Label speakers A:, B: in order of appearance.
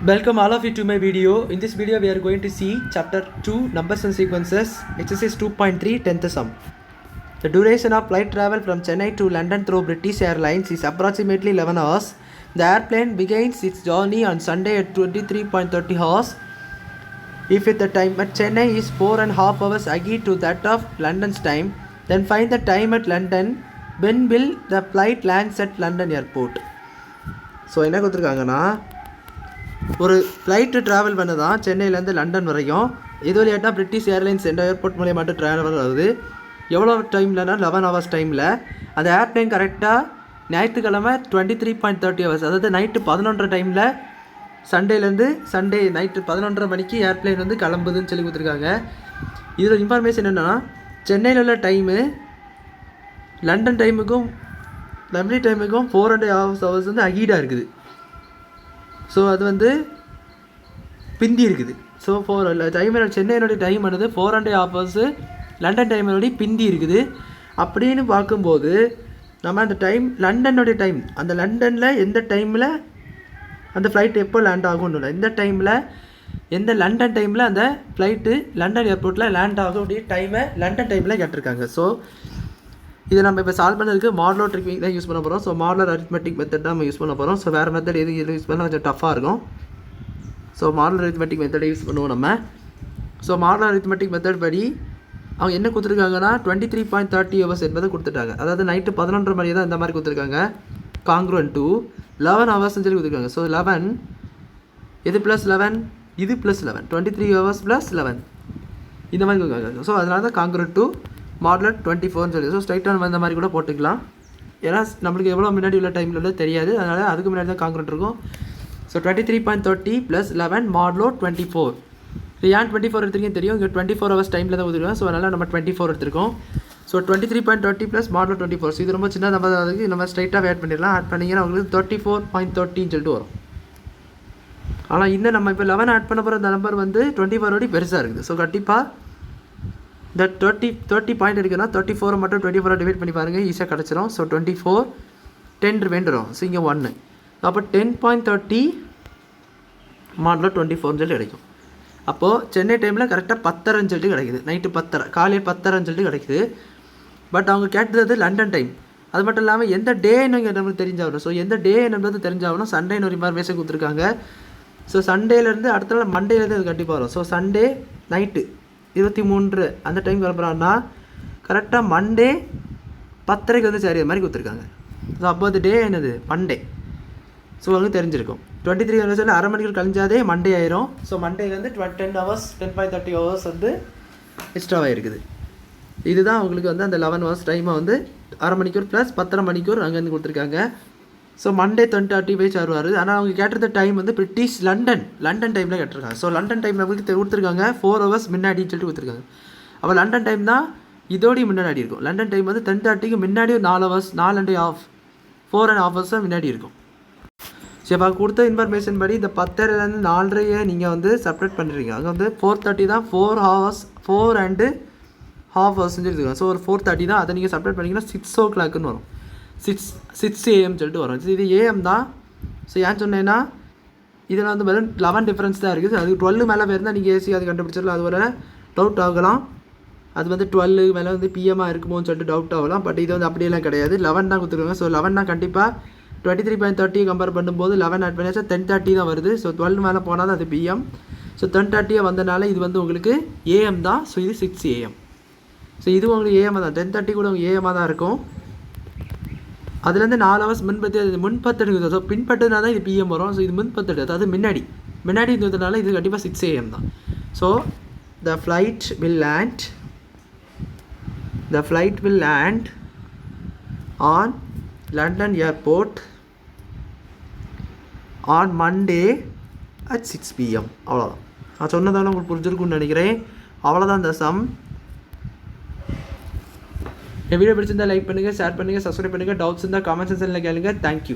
A: Welcome all of you to my video. In this video we are going to see chapter 2 numbers and sequences exercise 2.3 10th sum. The duration of flight travel from Chennai to London through British Airlines is approximately 11 hours. The airplane begins its journey on Sunday at 23.30 hours. If the time at Chennai is 4.5 hours ahead to that of London's time, then find the time at London. When will the flight lands at London airport? So என்ன கொடுத்துருக்காங்கன்னா, ஒரு flight travel பண்ண தான் சென்னையிலேருந்து London வரைக்கும். இது வழியாட்டா British airlines எந்த airport மூலியமாக மட்டும் ட்ராவல் ஆகுது. எவ்வளோ டைம்லனா 11 hours டைமில் அந்த ஏர்ப்ளைன் கரெக்டாக ஞாயிற்றுக்கிழமை 23.30 hours, அதாவது நைட்டு 11:30 டைமில் சண்டே நைட்டு 11:30 மணிக்கு ஏர்ப்ளைன் வந்து கிளம்புதுன்னு சொல்லி கொடுத்துருக்காங்க. இதில் இன்ஃபர்மேஷன் என்னென்னா, சென்னையில் உள்ள டைமு லண்டன் டைமுக்கும் லண்டன் டைமுக்கும் 4.5 hours வந்து அகீடாக இருக்குது. ஸோ அது வந்து பிந்தி இருக்குது. ஸோ சென்னையினுடைய டைம் ஆனது 4.5 hours லண்டன் டைமினுடைய பிந்தி இருக்குது. அப்படின்னு பார்க்கும்போது நம்ம அந்த டைம் லண்டனுடைய டைம், அந்த லண்டனில் எந்த டைமில் அந்த ஃப்ளைட் எப்போ லேண்ட் ஆகும்னு, எந்த லண்டன் டைமில் அந்த ஃப்ளைட்டு லண்டன் ஏர்போர்ட்டில் லேண்ட் ஆகக்கூடிய டைமை லண்டன் டைமில் கேட்டிருக்காங்க. ஸோ இதை நம்ம இப்போ சால்வ் பண்ணதுக்கு மாடலர் ட்ரிக்கிங் தான் யூஸ் பண்ண போகிறோம். ஸோ மாடலர் அரித்மெட்டிக் மெத்தட் தான் நம்ம யூஸ் பண்ண போகிறோம். ஸோ வேறு மெத்தட் எது யூஸ் பண்ணால் கொஞ்சம் டஃப்பாக இருக்கும். ஸோ மாடலர் அரித்மெட்டிக் மெத்தடை யூஸ் பண்ணுவோம் நம்ம. ஸோ மாடலர் அரித்மெட்டிக் மெத்தட் படி அவங்க என்ன கொடுத்துருக்காங்கன்னா 23.30 hours என்பதை கொடுத்துட்டாங்க. அதாவது நைட்டு 11:30 மணி தான் இந்த மாதிரி கொடுத்துருக்காங்க. காங்க்ருவன்ட் டு 11 hours சொல்லி கொடுத்துருக்காங்க. ஸோ 11 இது ப்ளஸ் 11 இது ப்ளஸ் 11 23 hours ப்ளஸ் 11 இந்த மாதிரி கொடுத்துருக்காங்க. ஸோ அதனால தான் காங்க்ருவன்ட் டு மாடலர் 24 சொல்லி. ஸோ ஸ்ட்ரைட்டாக இந்த மாதிரி கூட போட்டுக்கலாம். ஏன்னா நம்மளுக்கு எவ்வளோ முன்னாடி உள்ள டைமில் உள்ள தெரியாது, அதனால் அதுக்கு முன்னாடி தான் காங்க்ருவன்ட் இருக்கும். So 23.30 plus 11 மாடலோ 24. ஸோ ஏன் 24 எடுத்துருக்கேன்னு தெரியும், இங்கே 24 hours டைமில் தான் கொடுத்துருக்கோம். ஸோ அதனால் நம்ம 24 எடுத்துருக்கோம். So 23.30 plus மாடலோ 24. ஸோ இது ரொம்ப சின்ன நம்பர், அதுக்கு நம்ம ஸ்ட்ரைட்டாக ஆட் பண்ணிடலாம். ஆட் பண்ணிங்கன்னா உங்களுக்கு 34.30 சொல்லிட்டு வரும். ஆனால் இன்னும் நம்ம இப்போ 11 ஆட் பண்ண போகிற அந்த நம்பர் வந்து 24 பெருசாக இருக்குது. ஸோ கண்டிப்பாக இந்த 30 பாயிண்ட் இருக்குன்னா 34 மட்டும் 24 டிவைட் பண்ணி பாருங்கள், ஈஸியாக கிடச்சிரும். ஸோ 24 10 ரிமைண்டரும். ஸோ இங்கே 1. அப்போ 10.30 மாடலர் 24 சொல்லி கிடைக்கும். அப்போது சென்னை டைமில் கரெக்டாக 10:30 சொல்லிட்டு கிடைக்குது. நைட்டு 10:30 காலையில் 10:30 சொல்லிட்டு கிடைக்குது. பட் அவங்க கேட்டது லண்டன் டைம். அது மட்டும் இல்லாமல் எந்த டேன்னு இங்கே நம்மளுக்கு தெரிஞ்சாகணும். ஸோ எந்த டே என்னது தெரிஞ்சாகணும். சண்டேன்னு ஒரு இன்ஃபர்மேஷன் கொடுத்துருக்காங்க. ஸோ சண்டேலேருந்து அடுத்த நாள் மண்டேலேருந்து அது கண்டிப்பாக வரும். ஸோ சண்டே நைட்டு 23 அந்த டைம் கிளம்புறான்னா கரெக்டாக மண்டே 10:30 வந்து சரி மாதிரி கொடுத்துருக்காங்க. ஸோ அப்போ அது டே என்னது மண்டே. ஸோ உங்களுக்கு தெரிஞ்சிருக்கும் 23 hours அரை மணிக்கு கழிஞ்சாதே மண்டே ஆயிரும். ஸோ மண்டே வந்து 10 hours 10.30 hours வந்து எக்ஸ்ட்ராவாக இருக்குது. இதுதான் உங்களுக்கு வந்து அந்த 11 hours டைமை வந்து அரை மணிக்கூர் ப்ளஸ் 10:30 மணிக்கூர் அங்கேருந்து கொடுத்துருக்காங்க. ஸோ மண்டே 20:35 வருவார். ஆனால் அவங்க கேட்டிருந்த டைம் வந்து பிரிட்டிஷ் லண்டன் டைமில் கேட்டிருக்காங்க. ஸோ லண்டன் டைமில் உங்களுக்கு கொடுத்துருக்காங்க 4 hours முன்னாடின்னு சொல்லிட்டு கொடுத்துருக்காங்க. அப்போ லண்டன் டைம் தான் இதோடய முன்னாடி இருக்கும். லண்டன் டைம் வந்து 10:30க்கு முன்னாடி 4 hours 4.5 hours முன்னாடி இருக்கும். ஸோ இப்போ கொடுத்த இன்ஃபர்மேஷன் படி இந்த 10:30லேருந்து 4:30 நீங்கள் வந்து செப்பரேட் பண்ணுறீங்க. அங்கே வந்து 4:30 தான் 4.5 hours சொல்லியிருக்காங்க. ஸோ ஒரு 4:30 தான், அதை நீங்கள் செப்பரேட் பண்ணிங்கன்னா 6 o'clockன்னு வரும். 6 AM சொல்லிட்டு வரும். இது AM தான். ஸோ ஏன் சொன்னேன்னா இதில் வந்து வெறும் 11 டிஃப்ரென்ஸ் தான் இருக்குது. அது 12 மேலே போயிருந்தால் நீங்கள் ஏசி அது கண்டுபிடிச்சிடலாம். அது வர டவுட் ஆகலாம். அது வந்து 12 மேலே வந்து பிஎம்மாக இருக்குமோன்னு சொல்லிட்டு டவுட் ஆகலாம். பட் இது வந்து அப்படியெல்லாம் கிடையாது. 11 தான் கொடுத்துருக்காங்க. ஸோ 11 தான் கண்டிப்பாக 23.30 கம்பேர் பண்ணும்போது 11 ஆட் பண்ணியாச்சா 10:30 தான் வருது. ஸோ 12 மேலே போனால் தான் அது பிஎம். ஸோ 10:30 வந்தனால இது வந்து உங்களுக்கு AM தான். ஸோ இது 6 AM. ஸோ இது உங்களுக்கு AM தான். 10:30 கூட உங்களுக்கு AM தான் இருக்கும். அதுலேருந்து 4 hours முன்பத்து இருக்குது. ஸோ பின்பற்றுனா தான் இது பிஎம் வரும். ஸோ இது முன்பத்து, அதாவது முன்னாடி இருந்ததுனால இது கண்டிப்பாக 6 AM தான். So the flight will land on London airport on Monday at 6 PM. அவ்வளோதான். நான் சொன்னதால உங்களுக்கு புரிஞ்சிருக்குன்னு நினைக்கிறேன். அவ்வளோதான் இந்த சம். இந்த வீடியோ பிடிச்சிருந்தால் லைக் பண்ணுங்கள், ஷேர் பண்ணுங்கள், சப்ஸ்கிரைப் பண்ணுங்கள். டவுட்ஸ் இருந்தால் கமெண்ட் செக்ஷனில் கேளுங்க. தேங்க்யூ.